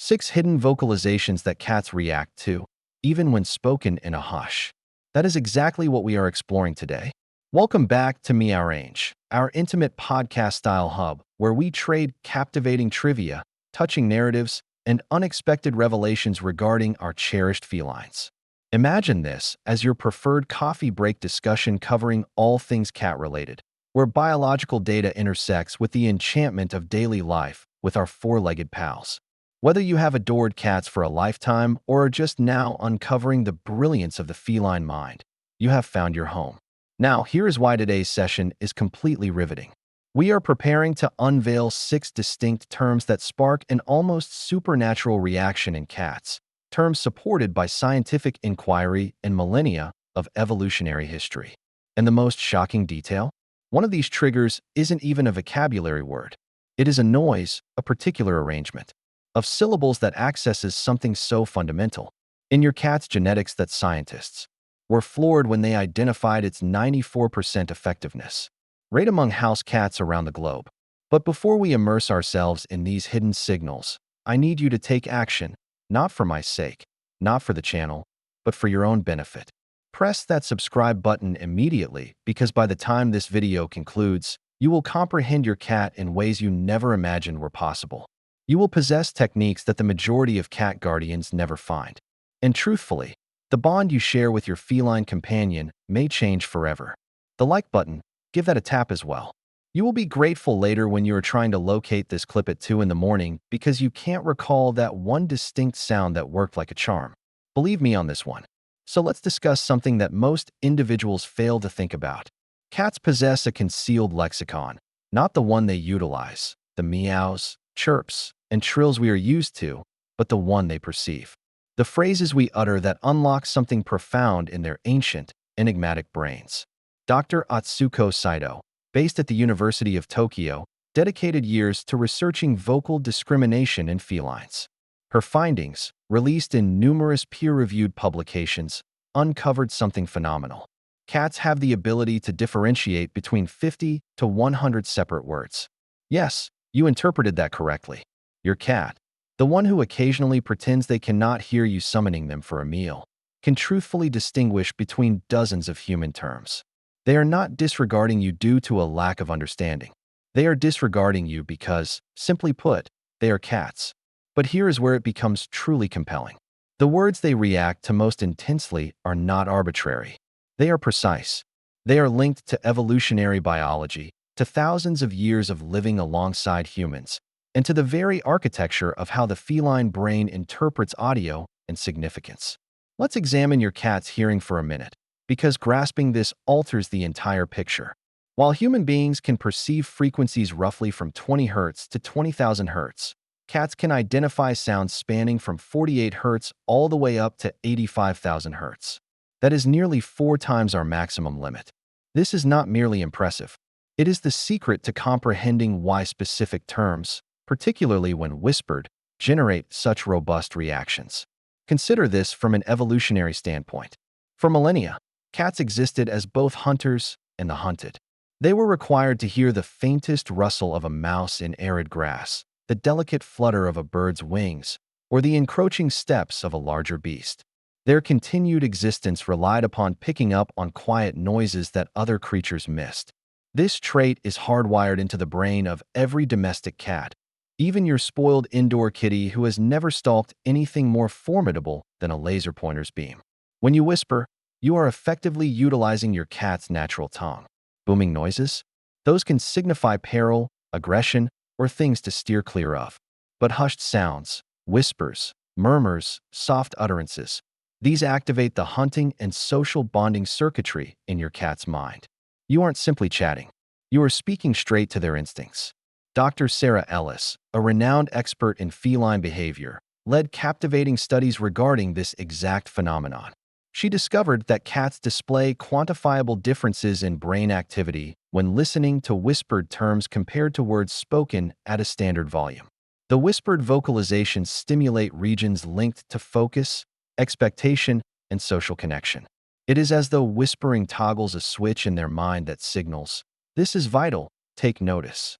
6 hidden vocalizations that cats react to, even when spoken in a hush. That is exactly what we are exploring today. Welcome back to Meowrange, our intimate podcast-style hub, where we trade captivating trivia, touching narratives, and unexpected revelations regarding our cherished felines. Imagine this as your preferred coffee break discussion covering all things cat-related, where biological data intersects with the enchantment of daily life with our four-legged pals. Whether you have adored cats for a lifetime or are just now uncovering the brilliance of the feline mind, you have found your home. Now, here is why today's session is completely riveting. We are preparing to unveil 6 distinct terms that spark an almost supernatural reaction in cats, terms supported by scientific inquiry and millennia of evolutionary history. And the most shocking detail? One of these triggers isn't even a vocabulary word. It is a noise, a particular arrangement of syllables that accesses something so fundamental in your cat's genetics that scientists were floored when they identified its 94% effectiveness rate among house cats around the globe. But before we immerse ourselves in these hidden signals, I need you to take action, not for my sake, not for the channel, but for your own benefit. Press that subscribe button immediately because by the time this video concludes, you will comprehend your cat in ways you never imagined were possible. You will possess techniques that the majority of cat guardians never find. And truthfully, the bond you share with your feline companion may change forever. The like button, give that a tap as well. You will be grateful later when you are trying to locate this clip at 2 in the morning because you can't recall that one distinct sound that worked like a charm. Believe me on this one. So let's discuss something that most individuals fail to think about. Cats possess a concealed lexicon, not the one they utilize, the meows, chirps, and trills we are used to, but the one they perceive. The phrases we utter that unlock something profound in their ancient, enigmatic brains. Dr. Atsuko Saito, based at the University of Tokyo, dedicated years to researching vocal discrimination in felines. Her findings, released in numerous peer-reviewed publications, uncovered something phenomenal. Cats have the ability to differentiate between 50 to 100 separate words. Yes, you interpreted that correctly. Your cat, the one who occasionally pretends they cannot hear you summoning them for a meal, can truthfully distinguish between dozens of human terms. They are not disregarding you due to a lack of understanding. They are disregarding you because, simply put, they are cats. But here is where it becomes truly compelling. The words they react to most intensely are not arbitrary. They are precise. They are linked to evolutionary biology, to thousands of years of living alongside humans, and to the very architecture of how the feline brain interprets audio and significance. Let's examine your cat's hearing for a minute, because grasping this alters the entire picture. While human beings can perceive frequencies roughly from 20 Hz to 20,000 Hz, cats can identify sounds spanning from 48 Hz all the way up to 85,000 Hz. That is nearly 4 times our maximum limit. This is not merely impressive. It is the secret to comprehending why specific terms, particularly when whispered, generate such robust reactions. Consider this from an evolutionary standpoint. For millennia, cats existed as both hunters and the hunted. They were required to hear the faintest rustle of a mouse in arid grass, the delicate flutter of a bird's wings, or the encroaching steps of a larger beast. Their continued existence relied upon picking up on quiet noises that other creatures missed. This trait is hardwired into the brain of every domestic cat, even your spoiled indoor kitty who has never stalked anything more formidable than a laser pointer's beam. When you whisper, you are effectively utilizing your cat's natural tongue. Booming noises? Those can signify peril, aggression, or things to steer clear of. But hushed sounds, whispers, murmurs, soft utterances, these activate the hunting and social bonding circuitry in your cat's mind. You aren't simply chatting. You are speaking straight to their instincts. Dr. Sarah Ellis, a renowned expert in feline behavior, led captivating studies regarding this exact phenomenon. She discovered that cats display quantifiable differences in brain activity when listening to whispered terms compared to words spoken at a standard volume. The whispered vocalizations stimulate regions linked to focus, expectation, and social connection. It is as though whispering toggles a switch in their mind that signals, "This is vital, take notice."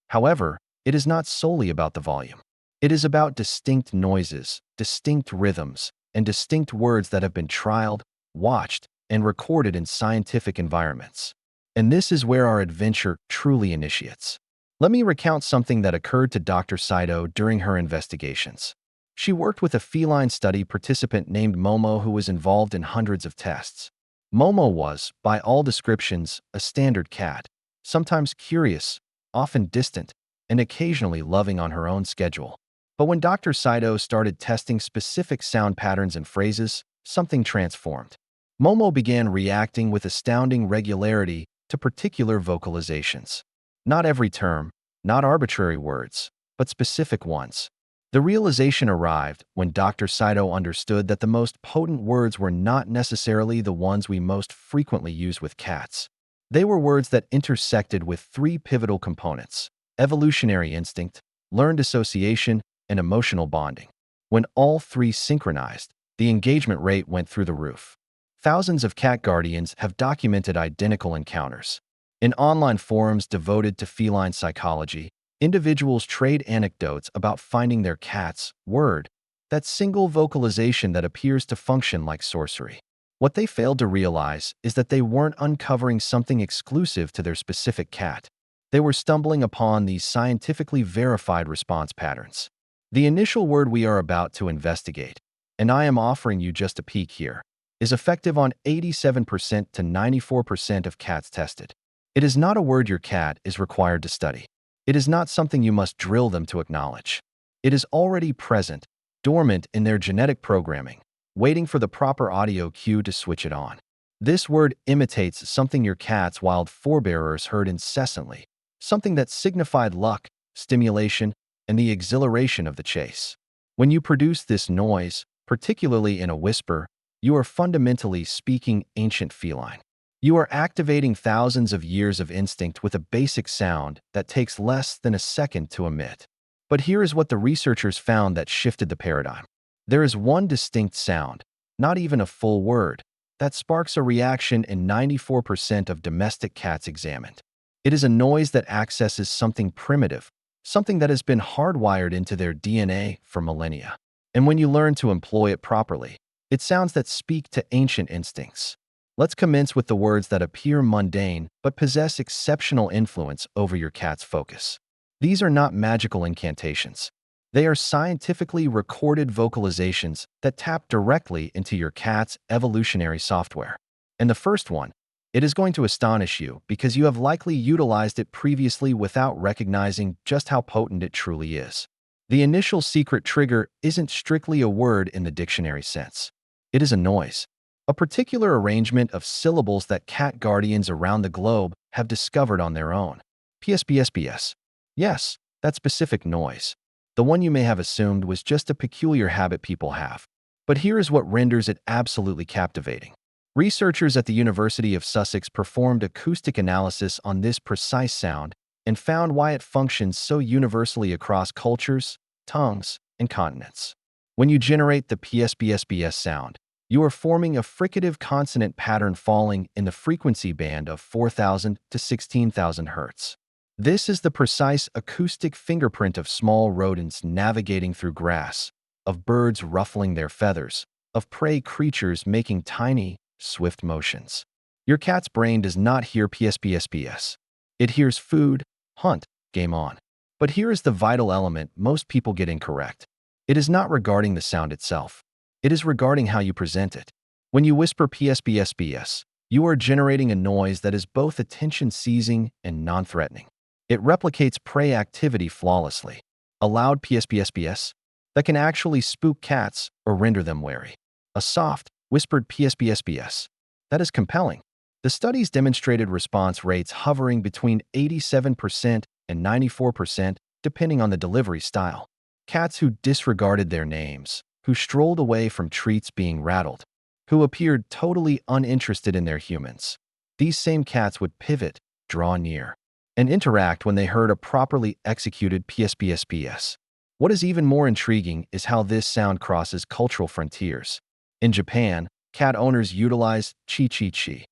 However, it is not solely about the volume. It is about distinct noises, distinct rhythms, and distinct words that have been trialed, watched, and recorded in scientific environments. And this is where our adventure truly initiates. Let me recount something that occurred to Dr. Saito during her investigations. She worked with a feline study participant named Momo who was involved in hundreds of tests. Momo was, by all descriptions, a standard cat, sometimes curious, often distant, and occasionally loving on her own schedule. But when Dr. Saito started testing specific sound patterns and phrases, something transformed. Momo began reacting with astounding regularity to particular vocalizations. Not every term, not arbitrary words, but specific ones. The realization arrived when Dr. Saito understood that the most potent words were not necessarily the ones we most frequently use with cats. They were words that intersected with three pivotal components: evolutionary instinct, learned association, and emotional bonding. When all three synchronized, the engagement rate went through the roof. Thousands of cat guardians have documented identical encounters. In online forums devoted to feline psychology, individuals trade anecdotes about finding their cat's word, that single vocalization that appears to function like sorcery. What they failed to realize is that they weren't uncovering something exclusive to their specific cat. They were stumbling upon these scientifically verified response patterns. The initial word we are about to investigate, and I am offering you just a peek here, is effective on 87% to 94% of cats tested. It is not a word your cat is required to study. It is not something you must drill them to acknowledge. It is already present, dormant in their genetic programming, waiting for the proper audio cue to switch it on. This word imitates something your cat's wild forebears heard incessantly, something that signified luck, stimulation, and the exhilaration of the chase. When you produce this noise, particularly in a whisper, you are fundamentally speaking ancient feline. You are activating thousands of years of instinct with a basic sound that takes less than a second to emit. But here is what the researchers found that shifted the paradigm. There is one distinct sound, not even a full word, that sparks a reaction in 94% of domestic cats examined. It is a noise that accesses something primitive, something that has been hardwired into their DNA for millennia. And when you learn to employ it properly, it sounds that speak to ancient instincts. Let's commence with the words that appear mundane but possess exceptional influence over your cat's focus. These are not magical incantations. They are scientifically recorded vocalizations that tap directly into your cat's evolutionary software. And the first one, it is going to astonish you because you have likely utilized it previously without recognizing just how potent it truly is. The initial secret trigger isn't strictly a word in the dictionary sense. It is a noise, a particular arrangement of syllables that cat guardians around the globe have discovered on their own. Pspsps. Yes, that specific noise. The one you may have assumed was just a peculiar habit people have. But here is what renders it absolutely captivating. Researchers at the University of Sussex performed acoustic analysis on this precise sound and found why it functions so universally across cultures, tongues, and continents. When you generate the Pspsps sound, you are forming a fricative consonant pattern falling in the frequency band of 4,000 to 16,000 Hz. This is the precise acoustic fingerprint of small rodents navigating through grass, of birds ruffling their feathers, of prey creatures making tiny, swift motions. Your cat's brain does not hear Pspsps. It hears food, hunt, game on. But here is the vital element most people get incorrect. It is not regarding the sound itself. It is regarding how you present it. When you whisper Pspsps, you are generating a noise that is both attention-seizing and non-threatening. It replicates prey activity flawlessly. A loud Pspsps that can actually spook cats or render them wary. A soft, whispered Pspsps that is compelling. The studies demonstrated response rates hovering between 87% and 94% depending on the delivery style. Cats who disregarded their names, who strolled away from treats being rattled, who appeared totally uninterested in their humans. These same cats would pivot, draw near, and interact when they heard a properly executed Pspsps. What is even more intriguing is how this sound crosses cultural frontiers. In Japan, cat owners utilize chi-chi-chi.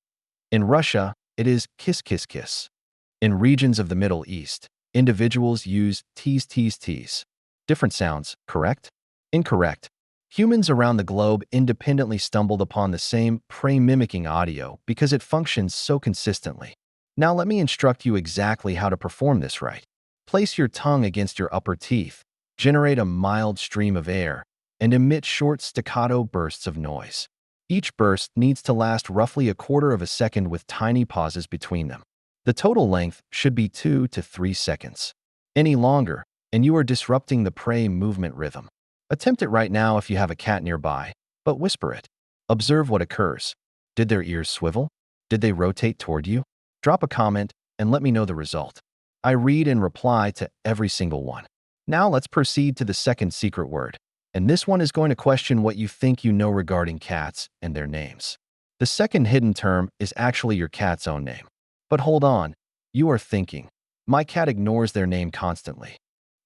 In Russia, it is kiss-kiss-kiss. In regions of the Middle East, individuals use tease-tease-tease. Different sounds, correct? Incorrect. Humans around the globe independently stumbled upon the same prey-mimicking audio because it functions so consistently. Now let me instruct you exactly how to perform this right. Place your tongue against your upper teeth, generate a mild stream of air, and emit short staccato bursts of noise. Each burst needs to last roughly a quarter of a second with tiny pauses between them. The total length should be 2 to 3 seconds. Any longer, and you are disrupting the prey movement rhythm. Attempt it right now if you have a cat nearby, but whisper it. Observe what occurs. Did their ears swivel? Did they rotate toward you? Drop a comment and let me know the result. I read and reply to every single one. Now let's proceed to the second secret word. And this one is going to question what you think you know regarding cats and their names. The second hidden term is actually your cat's own name. But hold on, you are thinking, my cat ignores their name constantly.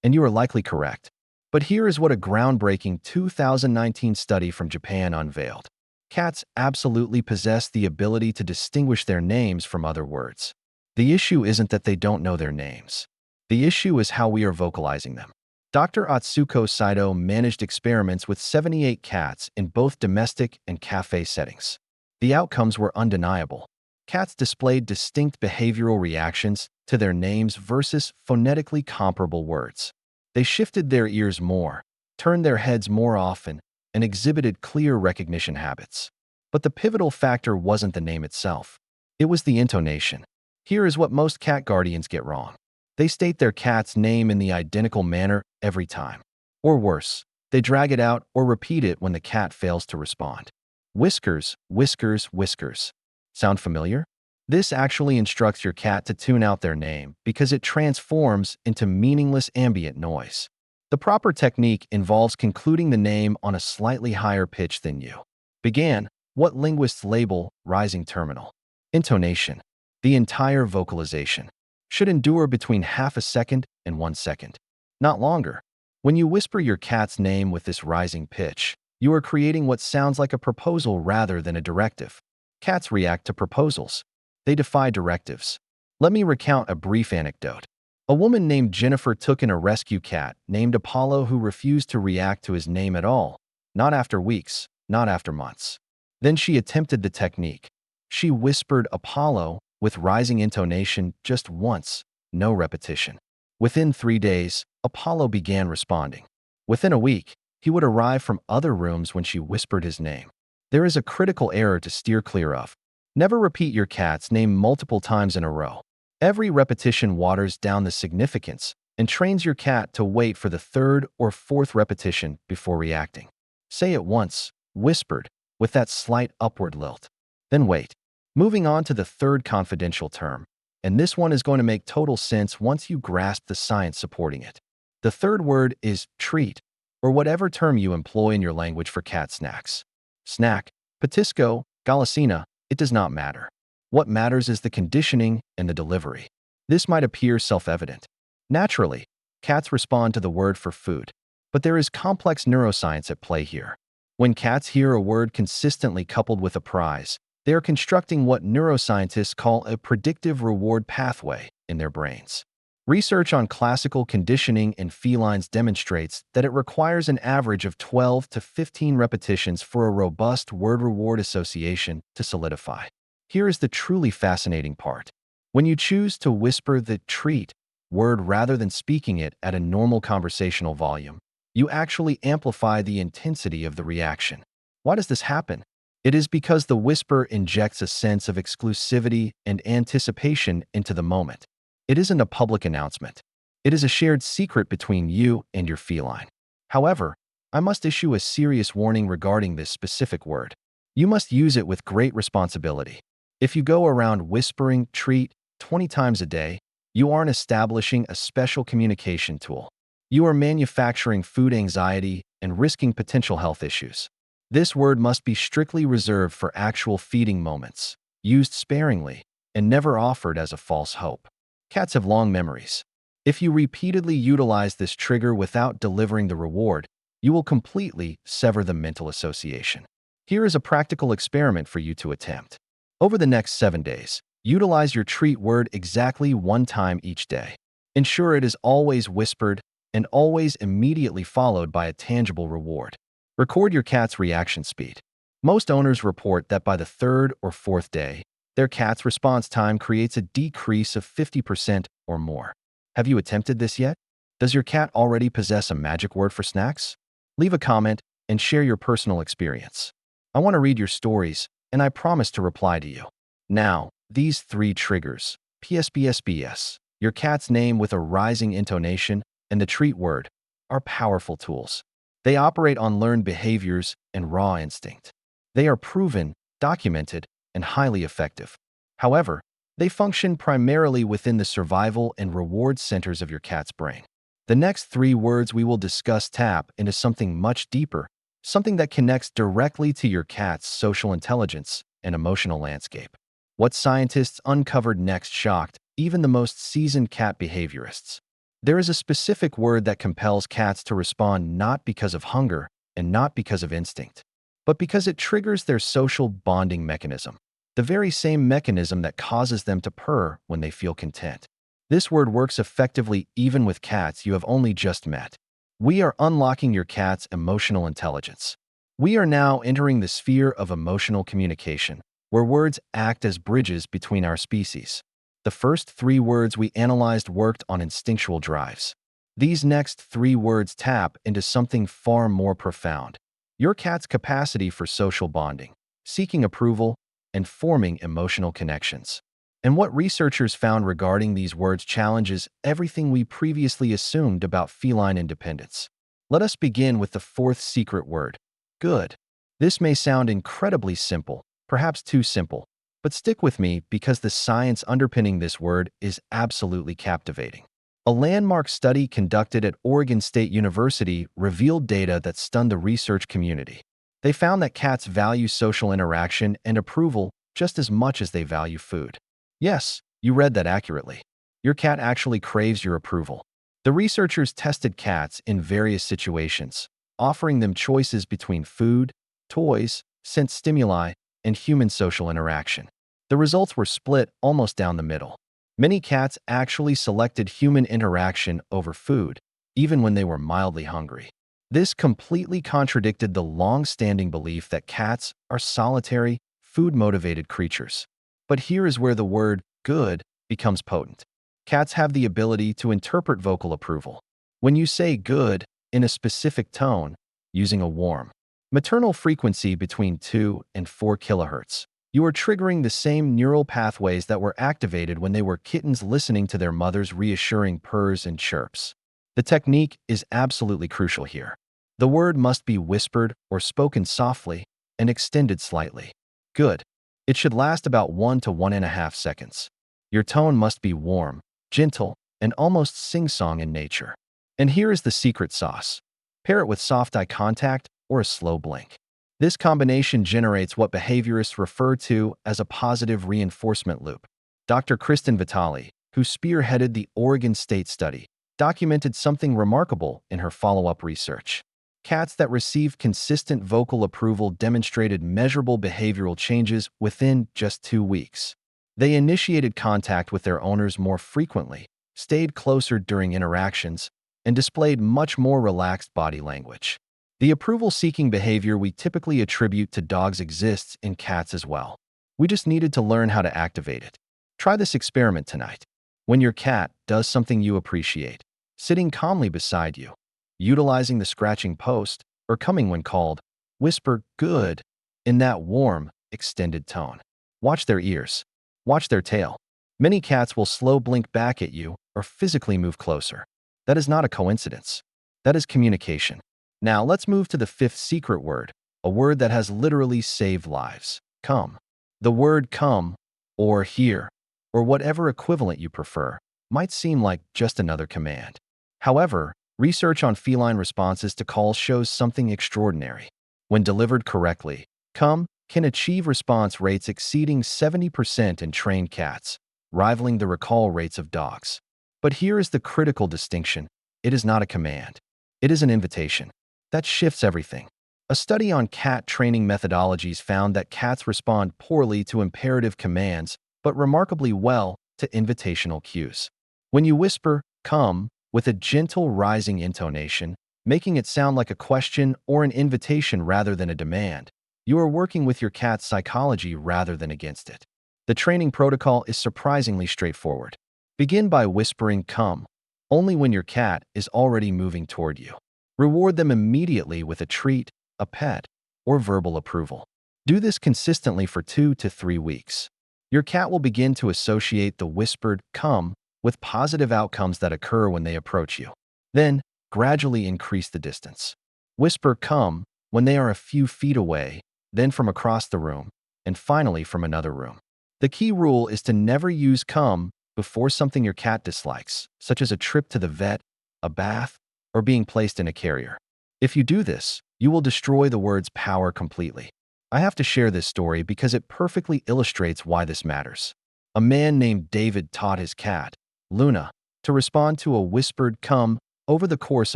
And you are likely correct. But here is what a groundbreaking 2019 study from Japan unveiled. Cats absolutely possess the ability to distinguish their names from other words. The issue isn't that they don't know their names. The issue is how we are vocalizing them. Dr. Atsuko Saito managed experiments with 78 cats in both domestic and cafe settings. The outcomes were undeniable. Cats displayed distinct behavioral reactions to their names versus phonetically comparable words. They shifted their ears more, turned their heads more often, and exhibited clear recognition habits. But the pivotal factor wasn't the name itself. It was the intonation. Here is what most cat guardians get wrong. They state their cat's name in the identical manner every time. Or worse, they drag it out or repeat it when the cat fails to respond. Whiskers, whiskers, whiskers. Sound familiar? This actually instructs your cat to tune out their name because it transforms into meaningless ambient noise. The proper technique involves concluding the name on a slightly higher pitch than you. Began, what linguists label rising terminal. Intonation. The entire vocalization should endure between half a second and 1 second, not longer. When you whisper your cat's name with this rising pitch, you are creating what sounds like a proposal rather than a directive. Cats react to proposals. They defy directives. Let me recount a brief anecdote. A woman named Jennifer took in a rescue cat named Apollo who refused to react to his name at all, not after weeks, not after months. Then she attempted the technique. She whispered Apollo with rising intonation just once, no repetition. Within 3 days, Apollo began responding. Within a week, he would arrive from other rooms when she whispered his name. There is a critical error to steer clear of. Never repeat your cat's name multiple times in a row. Every repetition waters down the significance and trains your cat to wait for the third or fourth repetition before reacting. Say it once, whispered, with that slight upward lilt. Then wait. Moving on to the third confidential term, and this one is going to make total sense once you grasp the science supporting it. The third word is treat, or whatever term you employ in your language for cat snacks. Snack, patisco, golosina, it does not matter. What matters is the conditioning and the delivery. This might appear self-evident. Naturally, cats respond to the word for food, but there is complex neuroscience at play here. When cats hear a word consistently coupled with a prize, they are constructing what neuroscientists call a predictive reward pathway in their brains. Research on classical conditioning in felines demonstrates that it requires an average of 12 to 15 repetitions for a robust word-reward association to solidify. Here is the truly fascinating part. When you choose to whisper the treat word rather than speaking it at a normal conversational volume, you actually amplify the intensity of the reaction. Why does this happen? It is because the whisper injects a sense of exclusivity and anticipation into the moment. It isn't a public announcement. It is a shared secret between you and your feline. However, I must issue a serious warning regarding this specific word. You must use it with great responsibility. If you go around whispering treat 20 times a day, you aren't establishing a special communication tool. You are manufacturing food anxiety and risking potential health issues. This word must be strictly reserved for actual feeding moments, used sparingly, and never offered as a false hope. Cats have long memories. If you repeatedly utilize this trigger without delivering the reward, you will completely sever the mental association. Here is a practical experiment for you to attempt. Over the next 7 days, utilize your treat word exactly 1 time each day. Ensure it is always whispered, and always immediately followed by a tangible reward. Record your cat's reaction speed. Most owners report that by the third or fourth day, their cat's response time creates a decrease of 50% or more. Have you attempted this yet? Does your cat already possess a magic word for snacks? Leave a comment and share your personal experience. I want to read your stories, and I promise to reply to you. Now, these 3 triggers, Pspsps, your cat's name with a rising intonation, and the treat word, are powerful tools. They operate on learned behaviors and raw instinct. They are proven, documented, and highly effective. However, they function primarily within the survival and reward centers of your cat's brain. The next 3 words we will discuss tap into something much deeper, something that connects directly to your cat's social intelligence and emotional landscape. What scientists uncovered next shocked even the most seasoned cat behaviorists. There is a specific word that compels cats to respond not because of hunger and not because of instinct, but because it triggers their social bonding mechanism, the very same mechanism that causes them to purr when they feel content. This word works effectively even with cats you have only just met. We are unlocking your cat's emotional intelligence. We are now entering the sphere of emotional communication, where words act as bridges between our species. The first 3 words we analyzed worked on instinctual drives. These next 3 words tap into something far more profound: your cat's capacity for social bonding, seeking approval, and forming emotional connections. And what researchers found regarding these words challenges everything we previously assumed about feline independence. Let us begin with the 4th secret word, good. This may sound incredibly simple, perhaps too simple, but stick with me because the science underpinning this word is absolutely captivating. A landmark study conducted at Oregon State University revealed data that stunned the research community. They found that cats value social interaction and approval just as much as they value food. Yes, you read that accurately. Your cat actually craves your approval. The researchers tested cats in various situations, offering them choices between food, toys, sense stimuli, and human social interaction. The results were split almost down the middle. Many cats actually selected human interaction over food, even when they were mildly hungry. This completely contradicted the long-standing belief that cats are solitary, food-motivated creatures. But here is where the word good becomes potent. Cats have the ability to interpret vocal approval. When you say good in a specific tone, using a warm, maternal frequency between 2 and 4 kHz, you are triggering the same neural pathways that were activated when they were kittens listening to their mother's reassuring purrs and chirps. The technique is absolutely crucial here. The word must be whispered or spoken softly and extended slightly. Good. It should last about 1 to 1.5 seconds. Your tone must be warm, gentle, and almost sing-song in nature. And here is the secret sauce. Pair it with soft eye contact or a slow blink. This combination generates what behaviorists refer to as a positive reinforcement loop. Dr. Kristen Vitale, who spearheaded the Oregon State study, documented something remarkable in her follow-up research. Cats that received consistent vocal approval demonstrated measurable behavioral changes within just 2 weeks. They initiated contact with their owners more frequently, stayed closer during interactions, and displayed much more relaxed body language. The approval-seeking behavior we typically attribute to dogs exists in cats as well. We just needed to learn how to activate it. Try this experiment tonight. When your cat does something you appreciate, sitting calmly beside you, utilizing the scratching post, or coming when called, whisper "good" in that warm, extended tone. Watch their ears. Watch their tail. Many cats will slow blink back at you or physically move closer. That is not a coincidence. That is communication. Now let's move to the 5th secret word, a word that has literally saved lives. Come. The word come, or here, or whatever equivalent you prefer, might seem like just another command. However, research on feline responses to calls shows something extraordinary. When delivered correctly, come can achieve response rates exceeding 70% in trained cats, rivaling the recall rates of dogs. But here is the critical distinction. It is not a command. It is an invitation. That shifts everything. A study on cat training methodologies found that cats respond poorly to imperative commands, but remarkably well to invitational cues. When you whisper, come, with a gentle rising intonation, making it sound like a question or an invitation rather than a demand. You are working with your cat's psychology rather than against it. The training protocol is surprisingly straightforward. Begin by whispering "come" only when your cat is already moving toward you. Reward them immediately with a treat, a pet, or verbal approval. Do this consistently for 2 to 3 weeks. Your cat will begin to associate the whispered "come" with positive outcomes that occur when they approach you. Then, gradually increase the distance. Whisper "come" when they are a few feet away, then from across the room, and finally from another room. The key rule is to never use "come" before something your cat dislikes, such as a trip to the vet, a bath, or being placed in a carrier. If you do this, you will destroy the word's power completely. I have to share this story because it perfectly illustrates why this matters. A man named David taught his cat, Luna, to respond to a whispered "come" over the course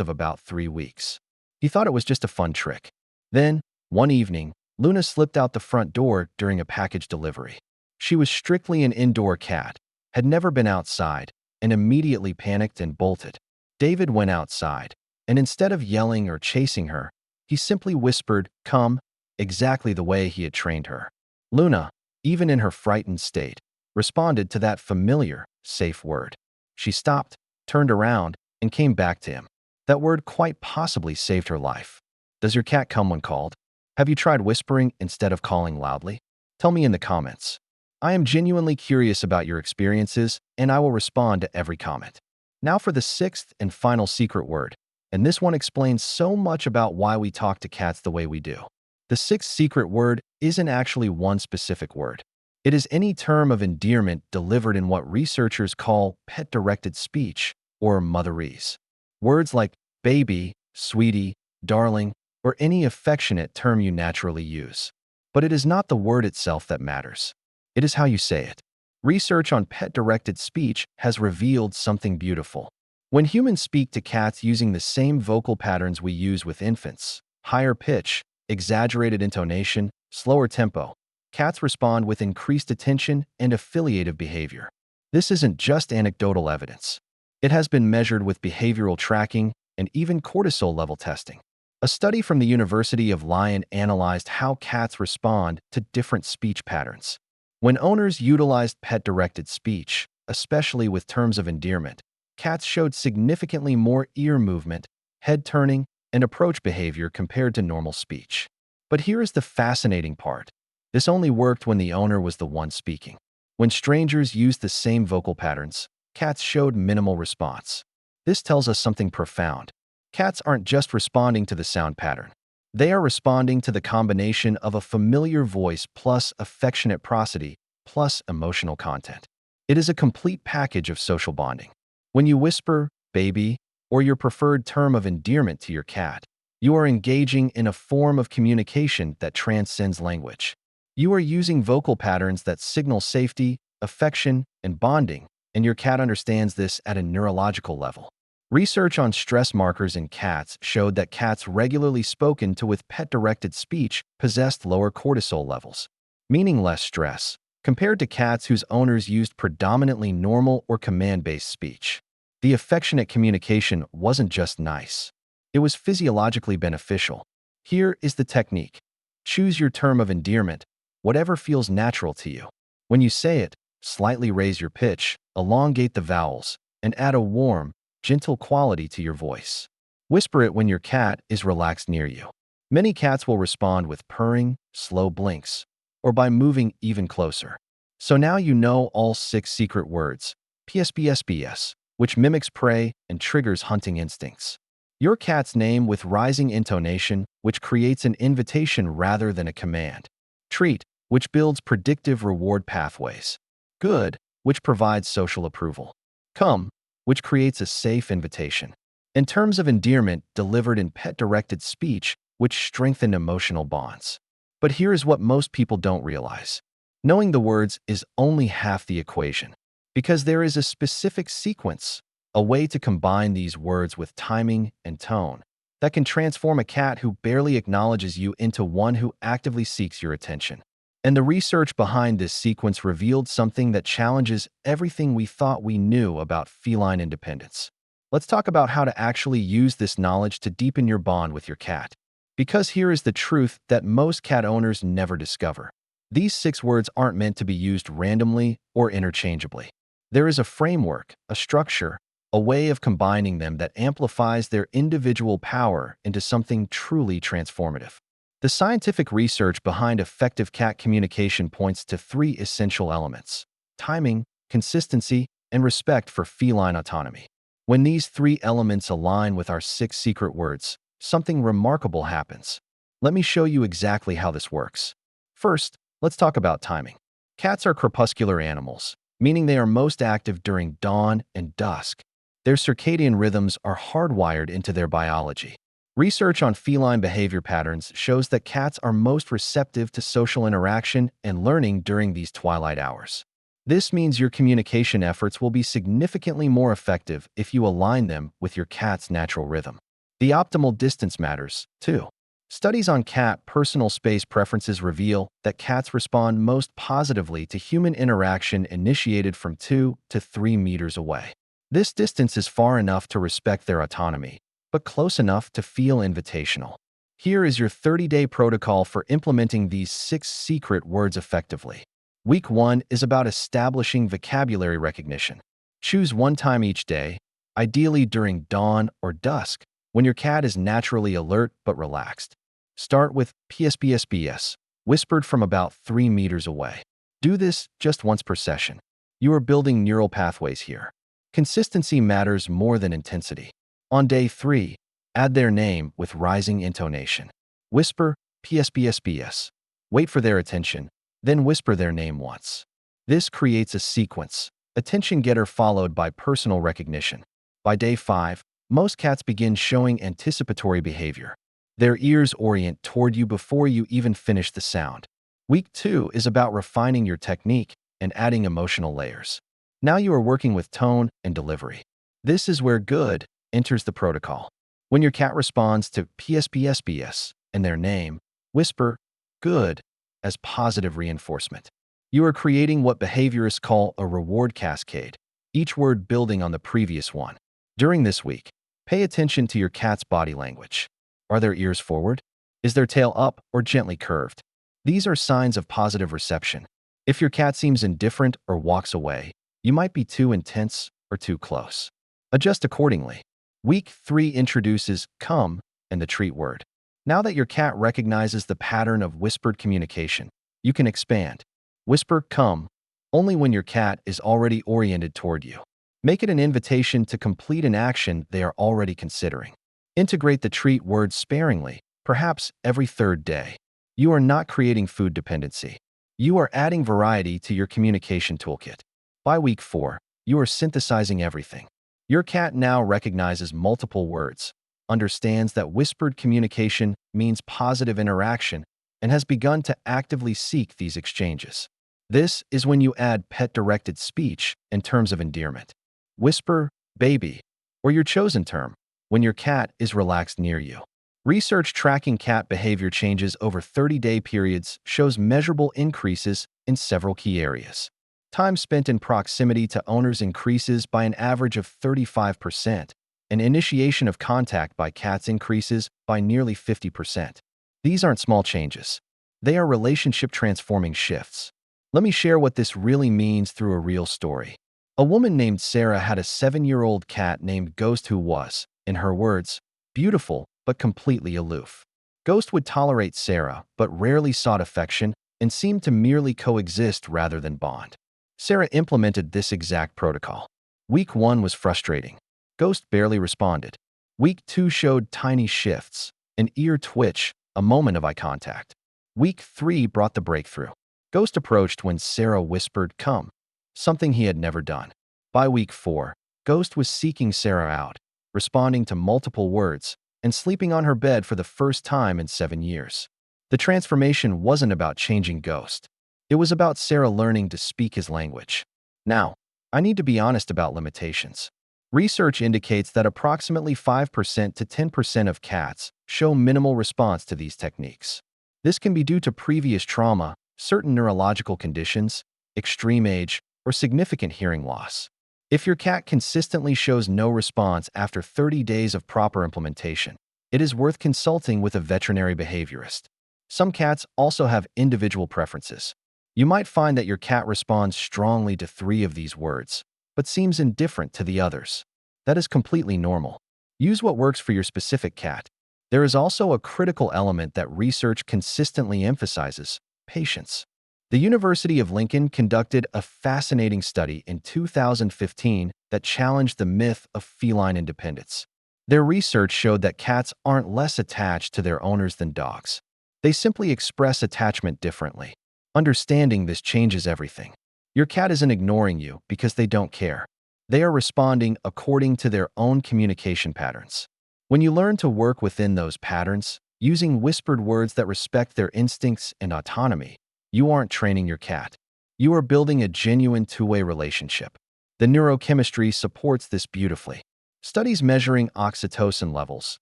of about 3 weeks. He thought it was just a fun trick. Then, one evening, Luna slipped out the front door during a package delivery. She was strictly an indoor cat, had never been outside, and immediately panicked and bolted. David went outside, and instead of yelling or chasing her, he simply whispered "come" exactly the way he had trained her. Luna, even in her frightened state, responded to that familiar, safe word. She stopped, turned around, and came back to him. That word quite possibly saved her life. Does your cat come when called? Have you tried whispering instead of calling loudly? Tell me in the comments. I am genuinely curious about your experiences, and I will respond to every comment. Now for the 6th and final secret word, and this one explains so much about why we talk to cats the way we do. The 6th secret word isn't actually one specific word. It is any term of endearment delivered in what researchers call pet-directed speech, or motherese. Words like baby, sweetie, darling, or any affectionate term you naturally use. But it is not the word itself that matters. It is how you say it. Research on pet-directed speech has revealed something beautiful. When humans speak to cats using the same vocal patterns we use with infants, higher pitch, exaggerated intonation, slower tempo, cats respond with increased attention and affiliative behavior. This isn't just anecdotal evidence. It has been measured with behavioral tracking and even cortisol level testing. A study from the University of Lyon analyzed how cats respond to different speech patterns. When owners utilized pet-directed speech, especially with terms of endearment, cats showed significantly more ear movement, head turning, and approach behavior compared to normal speech. But here is the fascinating part. This only worked when the owner was the one speaking. When strangers used the same vocal patterns, cats showed minimal response. This tells us something profound. Cats aren't just responding to the sound pattern. They are responding to the combination of a familiar voice plus affectionate prosody plus emotional content. It is a complete package of social bonding. When you whisper, baby, or your preferred term of endearment to your cat, you are engaging in a form of communication that transcends language. You are using vocal patterns that signal safety, affection, and bonding, and your cat understands this at a neurological level. Research on stress markers in cats showed that cats regularly spoken to with pet-directed speech possessed lower cortisol levels, meaning less stress, compared to cats whose owners used predominantly normal or command-based speech. The affectionate communication wasn't just nice. It was physiologically beneficial. Here is the technique. Choose your term of endearment, whatever feels natural to you. When you say it, slightly raise your pitch, elongate the vowels, and add a warm, gentle quality to your voice. Whisper it when your cat is relaxed near you. Many cats will respond with purring, slow blinks, or by moving even closer. So now you know all 6 secret words, Pspsps, which mimics prey and triggers hunting instincts. Your cat's name with rising intonation, which creates an invitation rather than a command. Treat, which builds predictive reward pathways. Good, which provides social approval. Come, which creates a safe invitation. In terms of endearment delivered in pet-directed speech, which strengthen emotional bonds. But here is what most people don't realize. Knowing the words is only half the equation, because there is a specific sequence, a way to combine these words with timing and tone, that can transform a cat who barely acknowledges you into one who actively seeks your attention. And the research behind this sequence revealed something that challenges everything we thought we knew about feline independence. let's talk about how to actually use this knowledge to deepen your bond with your cat. Because here is the truth that most cat owners never discover. These 6 words aren't meant to be used randomly or interchangeably. There is a framework, a structure, a way of combining them that amplifies their individual power into something truly transformative. The scientific research behind effective cat communication points to 3 essential elements: timing, consistency, and respect for feline autonomy. When these 3 elements align with our 6 secret words, something remarkable happens. Let me show you exactly how this works. First, let's talk about timing. Cats are crepuscular animals, meaning they are most active during dawn and dusk. Their circadian rhythms are hardwired into their biology. Research on feline behavior patterns shows that cats are most receptive to social interaction and learning during these twilight hours. This means your communication efforts will be significantly more effective if you align them with your cat's natural rhythm. The optimal distance matters, too. Studies on cat personal space preferences reveal that cats respond most positively to human interaction initiated from 2 to 3 meters away. This distance is far enough to respect their autonomy, but close enough to feel invitational. Here is your 30-day protocol for implementing these 6 secret words effectively. Week 1 is about establishing vocabulary recognition. Choose one time each day, ideally during dawn or dusk, when your cat is naturally alert but relaxed. Start with Pspsps, whispered from about 3 meters away. Do this just once per session. You are building neural pathways here. Consistency matters more than intensity. On day 3, add their name with rising intonation. Whisper Pspsps. Wait for their attention, then whisper their name once. This creates a sequence, attention getter followed by personal recognition. By day 5, most cats begin showing anticipatory behavior. Their ears orient toward you before you even finish the sound. Week 2 is about refining your technique and adding emotional layers. Now you are working with tone and delivery. This is where good enters the protocol. When your cat responds to Pspsps and their name, whisper good as positive reinforcement. You are creating what behaviorists call a reward cascade, each word building on the previous one. During this week, pay attention to your cat's body language. Are their ears forward? Is their tail up or gently curved? These are signs of positive reception. If your cat seems indifferent or walks away, you might be too intense or too close. Adjust accordingly. Week 3 introduces come and the treat word. Now that your cat recognizes the pattern of whispered communication, you can expand. Whisper come only when your cat is already oriented toward you. Make it an invitation to complete an action they are already considering. Integrate the treat word sparingly, perhaps every 3rd day. You are not creating food dependency. You are adding variety to your communication toolkit. By week 4, you are synthesizing everything. Your cat now recognizes multiple words, understands that whispered communication means positive interaction, and has begun to actively seek these exchanges. This is when you add pet-directed speech and terms of endearment. Whisper, baby, or your chosen term, when your cat is relaxed near you. Research tracking cat behavior changes over 30-day periods shows measurable increases in several key areas. Time spent in proximity to owners increases by an average of 35%, and initiation of contact by cats increases by nearly 50%. These aren't small changes. They are relationship-transforming shifts. Let me share what this really means through a real story. A woman named Sarah had a 7-year-old cat named Ghost who was, in her words, beautiful but completely aloof. Ghost would tolerate Sarah but rarely sought affection and seemed to merely coexist rather than bond. Sarah implemented this exact protocol. Week 1 was frustrating. Ghost barely responded. Week 2 showed tiny shifts, an ear twitch, a moment of eye contact. Week 3 brought the breakthrough. Ghost approached when Sarah whispered, come, something he had never done. By week 4, Ghost was seeking Sarah out, responding to multiple words, and sleeping on her bed for the first time in 7 years. The transformation wasn't about changing Ghost. It was about Sarah learning to speak his language. Now, I need to be honest about limitations. Research indicates that approximately 5% to 10% of cats show minimal response to these techniques. This can be due to previous trauma, certain neurological conditions, extreme age, or significant hearing loss. If your cat consistently shows no response after 30 days of proper implementation, it is worth consulting with a veterinary behaviorist. Some cats also have individual preferences. You might find that your cat responds strongly to 3 of these words, but seems indifferent to the others. That is completely normal. Use what works for your specific cat. There is also a critical element that research consistently emphasizes: patience. The University of Lincoln conducted a fascinating study in 2015 that challenged the myth of feline independence. Their research showed that cats aren't less attached to their owners than dogs. They simply express attachment differently. Understanding this changes everything. Your cat isn't ignoring you because they don't care. They are responding according to their own communication patterns. When you learn to work within those patterns, using whispered words that respect their instincts and autonomy, you aren't training your cat. You are building a genuine two-way relationship. The neurochemistry supports this beautifully. Studies measuring oxytocin levels,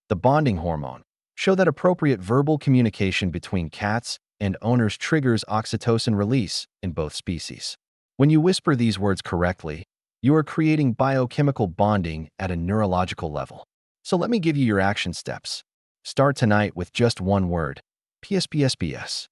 the bonding hormone, show that appropriate verbal communication between cats and owners triggers oxytocin release in both species. When you whisper these words correctly, you are creating biochemical bonding at a neurological level. So let me give you your action steps. Start tonight with just one word: Pspsps.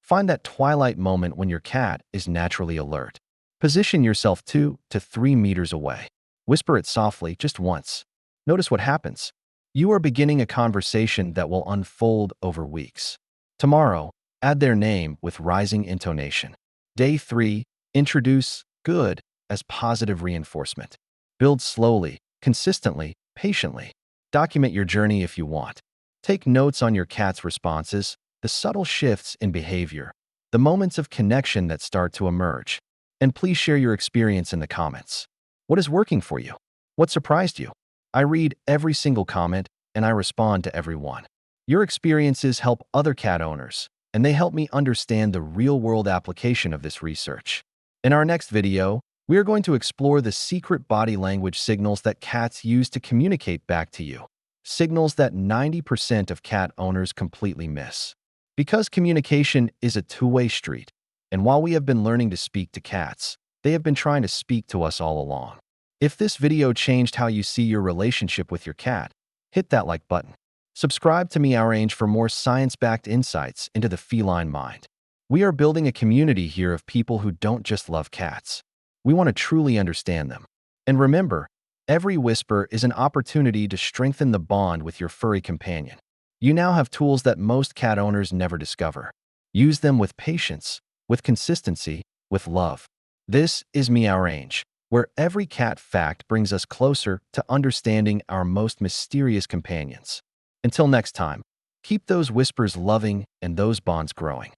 Find that twilight moment when your cat is naturally alert. Position yourself 2 to 3 meters away. Whisper it softly just once. Notice what happens. You are beginning a conversation that will unfold over weeks. Tomorrow, add their name with rising intonation. Day 3, introduce good as positive reinforcement. Build slowly, consistently, patiently. Document your journey if you want. Take notes on your cat's responses, the subtle shifts in behavior, the moments of connection that start to emerge. And please share your experience in the comments. What is working for you? What surprised you? I read every single comment and I respond to every one. Your experiences help other cat owners, and they help me understand the real-world application of this research. In our next video, we are going to explore the secret body language signals that cats use to communicate back to you. Signals that 90% of cat owners completely miss. Because communication is a two-way street, and while we have been learning to speak to cats, they have been trying to speak to us all along. If this video changed how you see your relationship with your cat, hit that like button. Subscribe to Meowrange for more science-backed insights into the feline mind. We are building a community here of people who don't just love cats. We want to truly understand them. And remember, every whisper is an opportunity to strengthen the bond with your furry companion. You now have tools that most cat owners never discover. Use them with patience, with consistency, with love. This is Meowrange, where every cat fact brings us closer to understanding our most mysterious companions. Until next time, keep those whispers loving and those bonds growing.